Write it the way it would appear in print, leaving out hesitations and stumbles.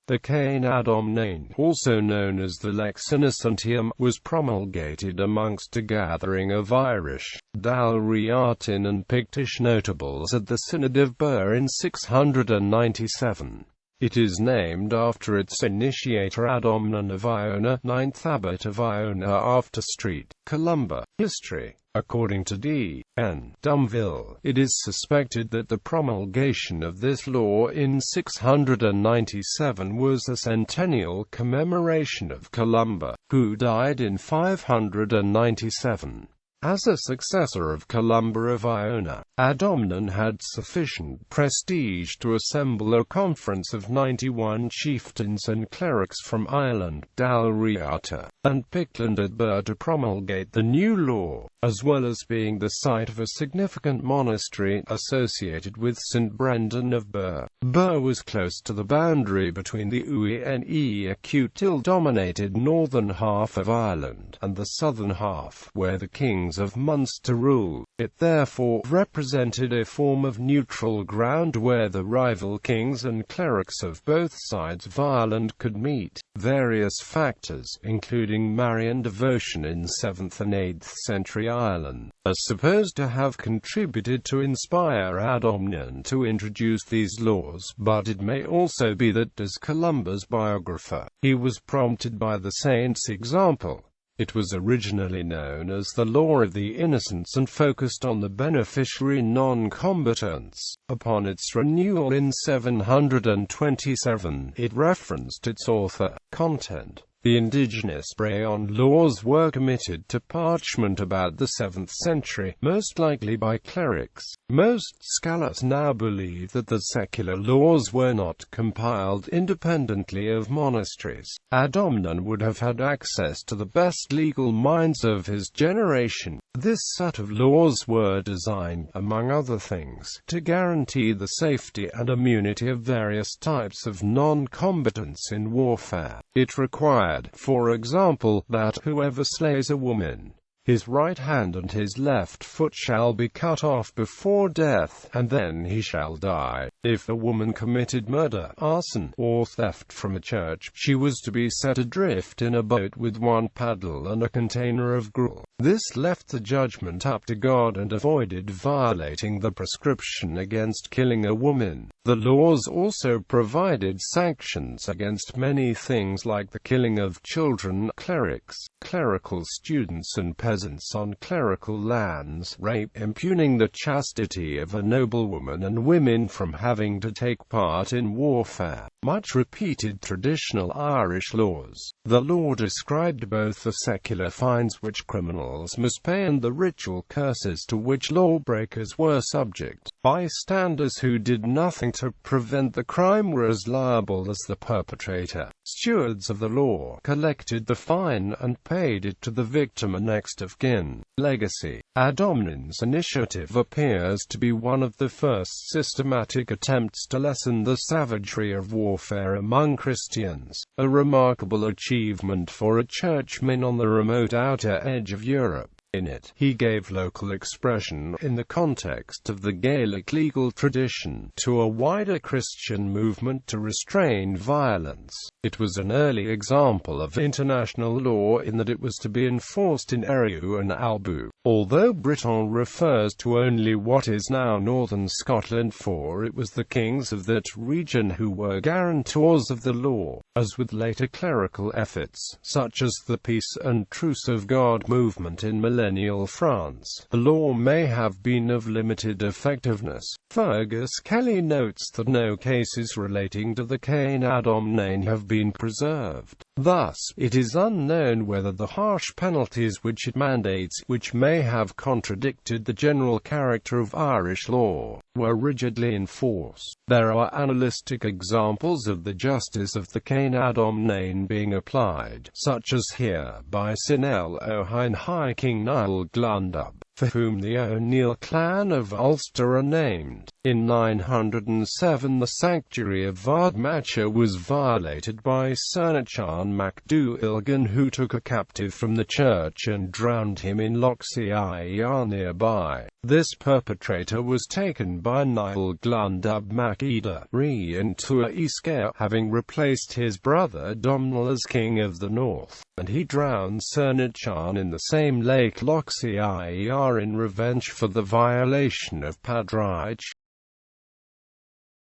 The Cáin Adomnáin, also known as the Lex Innocentium, was promulgated amongst a gathering of Irish, Dál Riatan and Pictish notables at the Synod of Birr in 697. It is named after its initiator Adomnán of Iona, 9th Abbot of Iona after St. Columba. History. According to D.N. Dumville, it is suspected that the promulgation of this law in 697 was a centennial commemoration of Columba, who died in 597. As a successor of Columba of Iona, Adomnán had sufficient prestige to assemble a conference of 91 chieftains and clerics from Ireland, Dál Riatan and Pictish at Birr to promulgate the new law, as well as being the site of a significant monastery associated with St. Brendan of Birr. Birr was close to the boundary between the Uí-dominated northern half of Ireland and the southern half, where the kings of Munster ruled. It therefore represented a form of neutral ground where the rival kings and clerics of both sides of Ireland could meet. Various factors, including Marian devotion in 7th and 8th century Ireland, are supposed to have contributed to inspire Adomnán to introduce these laws, but it may also be that, as Columba's biographer, he was prompted by the saint's example. It was originally known as the Law of the Innocents and focused on the beneficiary non-combatants. Upon its renewal in 727, it referenced its author. Content. The indigenous Brehon laws were committed to parchment about the 7th century, most likely by clerics. Most scholars now believe that the secular laws were not compiled independently of monasteries. Adomnán would have had access to the best legal minds of his generation. This set of laws were designed, among other things, to guarantee the safety and immunity of various types of non-combatants in warfare. It required, for example, that whoever slays a woman, his right hand and his left foot shall be cut off before death, and then he shall die. If the woman committed murder, arson, or theft from a church, she was to be set adrift in a boat with one paddle and a container of gruel. This left the judgment up to God and avoided violating the prescription against killing a woman. The laws also provided sanctions against many things like the killing of children, clerics, clerical students and peasants on clerical lands, rape, impugning the chastity of a noblewoman and women from having to take part in warfare. Much repeated traditional Irish laws. The law described both the secular fines which criminals must pay and the ritual curses to which lawbreakers were subject. Bystanders who did nothing to prevent the crime were as liable as the perpetrator. Stewards of the law collected the fine and paid it to the victim and next of kin. Legacy. Adomnán's initiative appears to be one of the first systematic attempts to lessen the savagery of warfare among Christians, a remarkable achievement for a churchman on the remote outer edge of Europe. In it, he gave local expression, in the context of the Gaelic legal tradition, to a wider Christian movement to restrain violence. It was an early example of international law in that it was to be enforced in Eriu and Albu. Although Britain refers to only what is now northern Scotland, for it was the kings of that region who were guarantors of the law. As with later clerical efforts, such as the Peace and Truce of God movement in millennial France, the law may have been of limited effectiveness. Fergus Kelly notes that no cases relating to the Cáin Adomnáin have been preserved. Thus, it is unknown whether the harsh penalties which it mandates, which may have contradicted the general character of Irish law, were rigidly enforced. There are annalistic examples of the justice of the Cáin Adomnáin being applied, such as here by Sinel O'Hine High King Niall Glundub, for whom the O'Neill clan of Ulster are named. In 907 the sanctuary of Vardmacha was violated by Cernachan mac Dú Ilgan, who took a captive from the church and drowned him in Loch Iar nearby. This perpetrator was taken by Niall Glundub mac Eda Rí and Tua Isker, having replaced his brother Domnall as king of the north, and he drowned Cernachan in the same lake Loch Iar in revenge for the violation of Padraig.